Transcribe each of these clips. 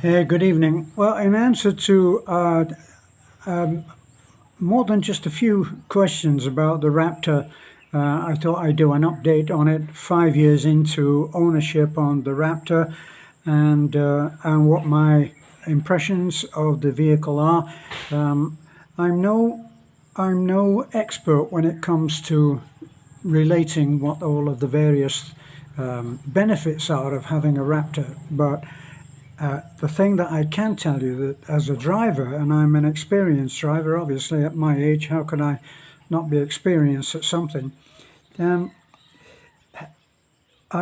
Good evening. Well, in answer to more than just a few questions about the Raptor, I thought I'd do an update on it 5 years into ownership on the Raptor, and what my impressions of the vehicle are. I'm no expert when it comes to relating what all of the various benefits are of having a Raptor, but the thing that I can tell you, that as a driver, and I'm an experienced driver, obviously at my age, how could I not be experienced at something? I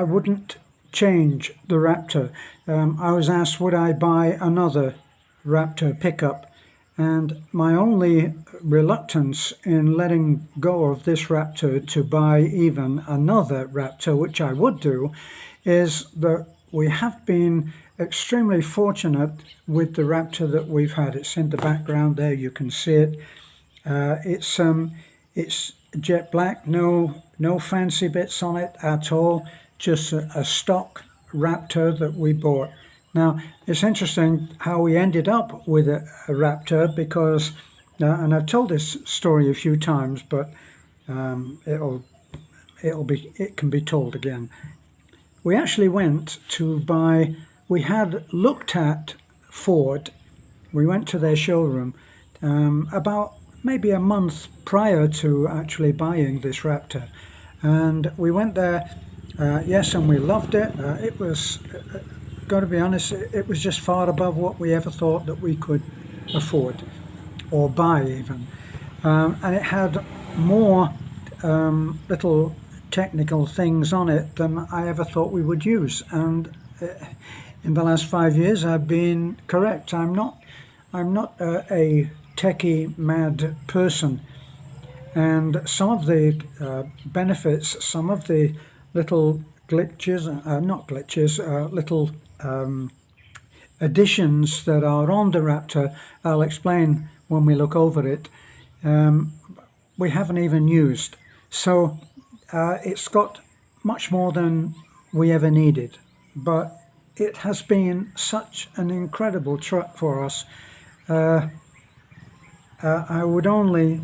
wouldn't change the Raptor. I was asked would I buy another Raptor pickup, and my only reluctance in letting go of this Raptor to buy even another Raptor, which I would do, is that we have been extremely fortunate with the Raptor that we've had. It's in the background there, you can see it. It's jet black, no fancy bits on it at all, just a stock Raptor that we bought. Now, it's interesting how we ended up with a Raptor, because and I've told this story a few times, but it can be told again. We actually went to buy, we had looked at Ford, we went to their showroom about maybe a month prior to actually buying this Raptor, and we went there, yes, and we loved it. It was, got to be honest, it was just far above what we ever thought that we could afford or buy even, and it had more little technical things on it than I ever thought we would use, and in the last 5 years I've been correct. I'm not a techie mad person, and some of the benefits, some of the little glitches, not glitches, little additions that are on the Raptor, I'll explain when we look over it, we haven't even used. So it's got much more than we ever needed, but it has been such an incredible truck for us. I would only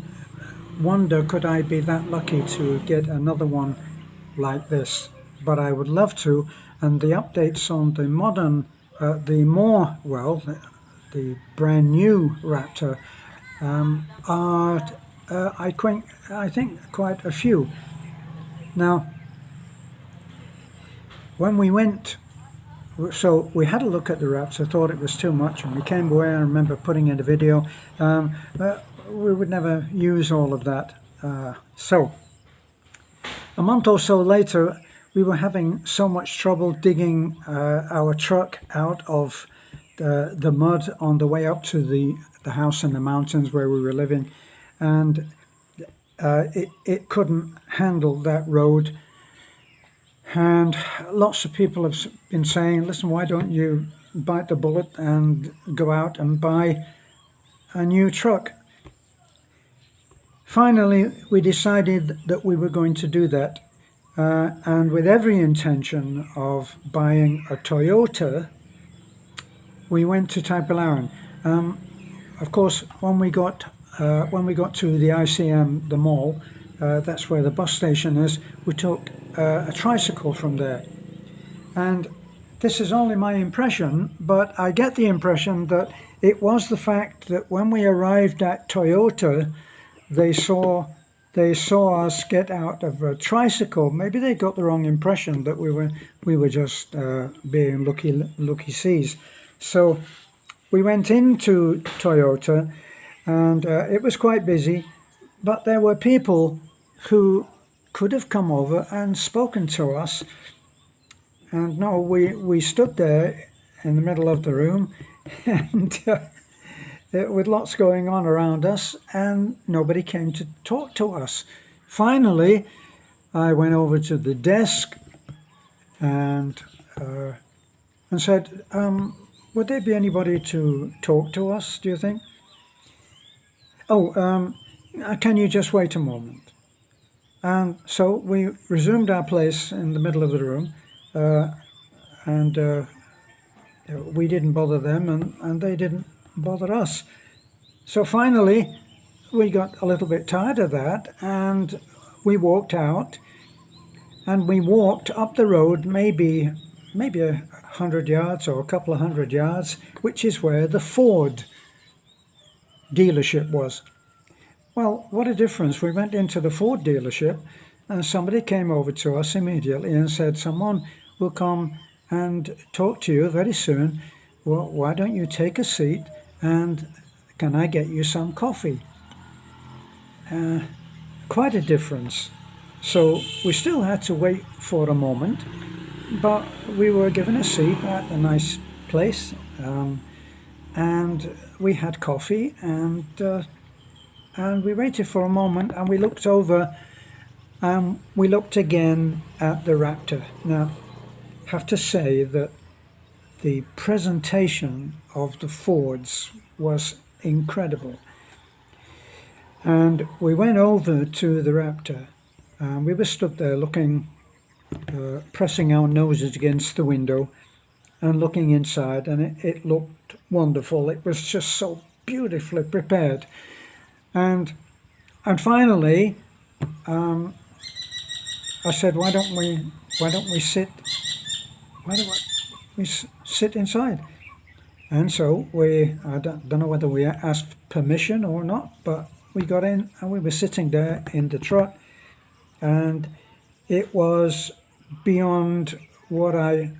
wonder, could I be that lucky to get another one like this? But I would love to, and the updates on the modern, the brand new Raptor are, I think, quite a few. Now, when we went, so we had a look at the Raptor, thought it was too much, and we came away. I remember putting in a video, but we would never use all of that. So a month or so later, we were having so much trouble digging our truck out of the mud on the way up to the house in the mountains where we were living, and it couldn't handle that road. And lots of people have been saying, listen, why don't you bite the bullet and go out and buy a new truck? Finally, we decided that we were going to do that, and with every intention of buying a Toyota, we went to Tagbilaran. Of course, when we got to the ICM, the mall, that's where the bus station is, we took a tricycle from there. And this is only my impression, but I get the impression that it was the fact that when we arrived at Toyota, they saw us get out of a tricycle. Maybe they got the wrong impression that we were just being lucky seas. So we went into Toyota, and it was quite busy, but there were people who could have come over and spoken to us, and no, we stood there in the middle of the room, and with lots going on around us, and nobody came to talk to us. Finally, I went over to the desk and said, would there be anybody to talk to us, do you think? Oh, can you just wait a moment? And so we resumed our place in the middle of the room, and we didn't bother them, and they didn't bother us. So finally, we got a little bit tired of that, and we walked out, and we walked up the road maybe 100 yards or a couple of 100 yards, which is where the Ford dealership was. Well, what a difference. We went into the Ford dealership, and somebody came over to us immediately and said, someone will come and talk to you very soon. Well, why don't you take a seat, and can I get you some coffee? Quite a difference. So we still had to wait for a moment, but we were given a seat at a nice place, and we had coffee, and we waited for a moment, and we looked over, and we looked again at the Raptor. Now, I have to say that the presentation of the Fords was incredible. And we went over to the Raptor, and we were stood there looking, pressing our noses against the window and looking inside, and it looked wonderful. It was just so beautifully prepared. And finally, I said, why don't we sit inside? And so I don't know whether we asked permission or not, but we got in, and we were sitting there in the truck, and it was beyond what I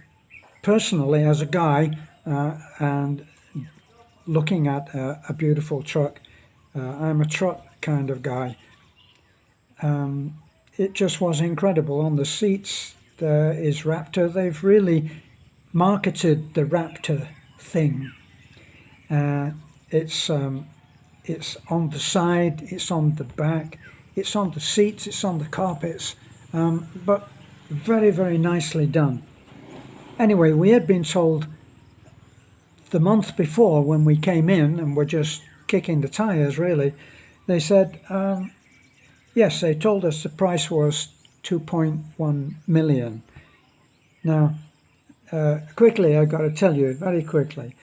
personally, as a guy, and looking at a beautiful truck, I'm a truck kind of guy. It just was incredible. On the seats there is Raptor. They've really marketed the Raptor thing. It's on the side, it's on the back, it's on the seats, it's on the carpets, but very, very nicely done. Anyway, we had been told the month before, when we came in and were just kicking the tires really, they said, yes, they told us the price was 2.1 million. Now, quickly, I've got to tell you very quickly,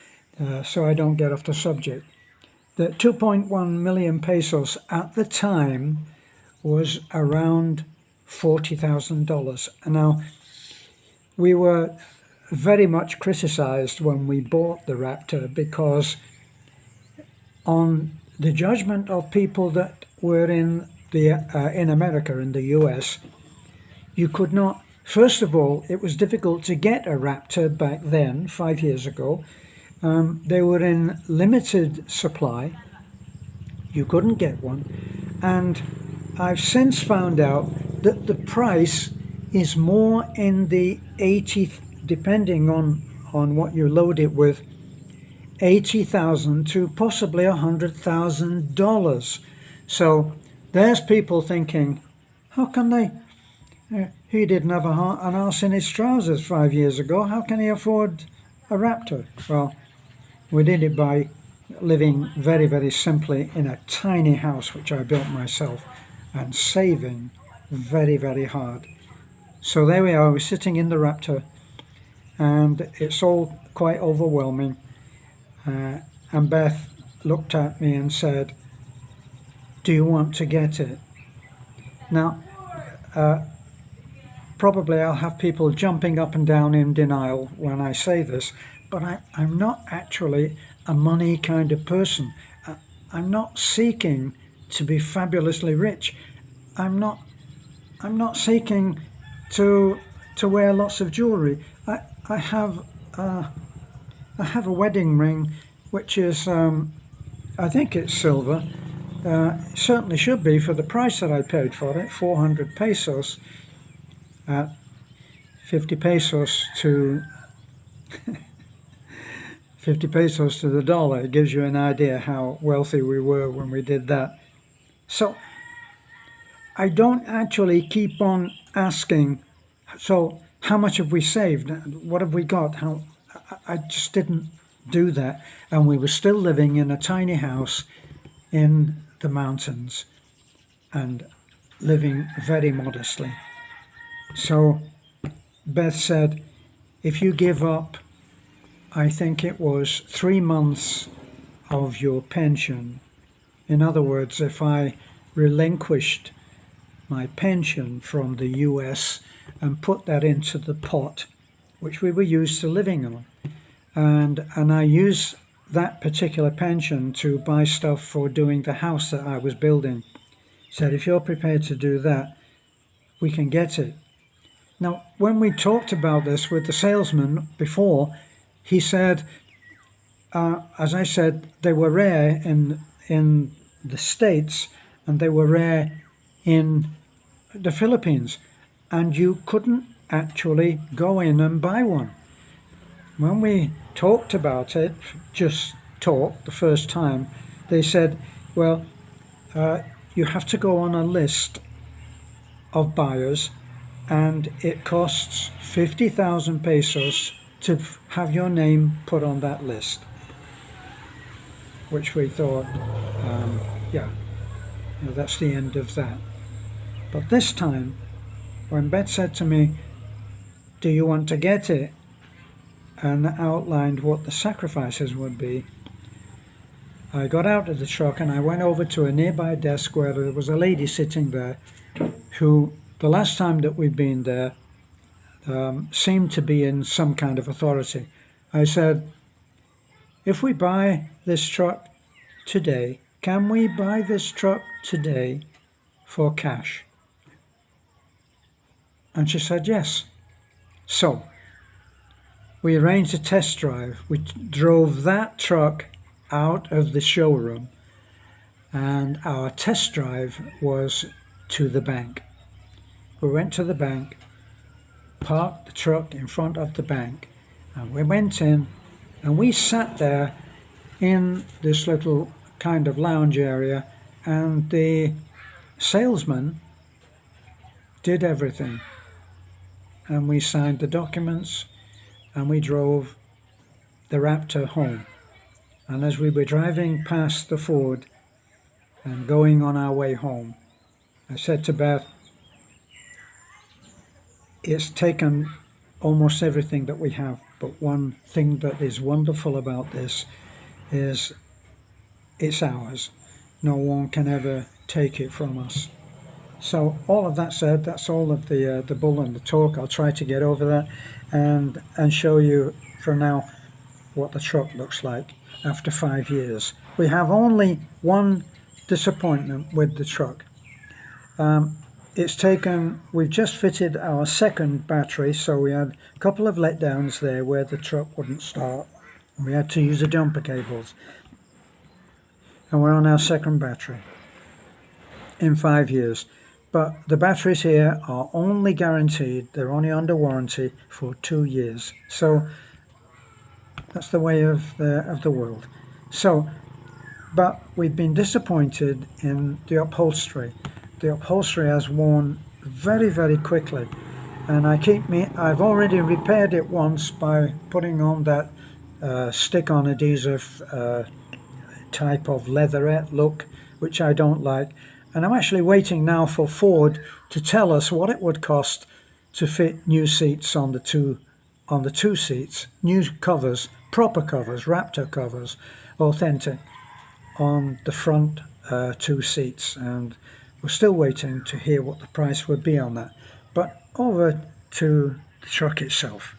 so I don't get off the subject, that 2.1 million pesos at the time was around $40,000. And now, we were very much criticized when we bought the Raptor, because on the judgment of people that were in America, in the US, you could not, first of all, it was difficult to get a Raptor back then, 5 years ago. They were in limited supply. You couldn't get one. And I've since found out that the price is more in the 80, depending on what you load it with, $80,000 to possibly $100,000. So there's people thinking, how can they? He didn't have an arse in his trousers 5 years ago. How can he afford a Raptor? Well, we did it by living very, very simply in a tiny house which I built myself, and saving very, very hard. So there we are, we're sitting in the Raptor, and it's all quite overwhelming. And Beth looked at me and said, do you want to get it? Now, probably I'll have people jumping up and down in denial when I say this, but I'm not actually a money kind of person. I'm not seeking to be fabulously rich. I'm not seeking to wear lots of jewelry. I have a wedding ring which is I think it's silver. Certainly should be for the price that I paid for it, 400 pesos. At 50 pesos to 50 pesos to the dollar. It gives you an idea how wealthy we were when we did that. So I don't actually keep on asking, so how much have we saved? What have we got? I just didn't do that. And we were still living in a tiny house in the mountains and living very modestly. So Beth said, if you give up I think it was 3 months of your pension. In other words, if I relinquished my pension from the US and put that into the pot, which we were used to living on, and I used that particular pension to buy stuff for doing the house that I was building. Said, if you're prepared to do that, we can get it. Now, when we talked about this with the salesman before, he said, as I said, they were rare in the States and they were rare in the Philippines, and you couldn't actually go in and buy one. When we talked about it, just talked the first time, they said, well, you have to go on a list of buyers and it costs 50,000 pesos to have your name put on that list. Which we thought, yeah, that's the end of that. But this time, when Beth said to me, do you want to get it? And outlined what the sacrifices would be, I got out of the truck and I went over to a nearby desk where there was a lady sitting there who, the last time that we'd been there, seemed to be in some kind of authority. I said, if we buy this truck today, can we buy this truck today for cash? And she said yes. So we arranged a test drive. We drove that truck out of the showroom, and our test drive was to the bank. We went to the bank, parked the truck in front of the bank, and we went in and we sat there in this little kind of lounge area, and the salesman did everything. And we signed the documents and we drove the Raptor home. And as we were driving past the Ford and going on our way home, I said to Beth, it's taken almost everything that we have, but one thing that is wonderful about this is it's ours. No one can ever take it from us. So all of that said, that's all of the bull and the talk. I'll try to get over that and show you for now what the truck looks like after 5 years. We have only one disappointment with the truck. We've just fitted our second battery, so we had a couple of letdowns there where the truck wouldn't start. We had to use the jumper cables. And we're on our second battery in 5 years. But the batteries here are only guaranteed, they're only under warranty for 2 years. So that's the way of the world. So, but we've been disappointed in the upholstery. The upholstery has worn very, very quickly. And I've already repaired it once by putting on that stick-on adhesive type of leatherette look, which I don't like. And I'm actually waiting now for Ford to tell us what it would cost to fit new seats on the two seats, new covers, proper covers, Raptor covers, authentic, on the front 2 seats. And we're still waiting to hear what the price would be on that. But over to the truck itself.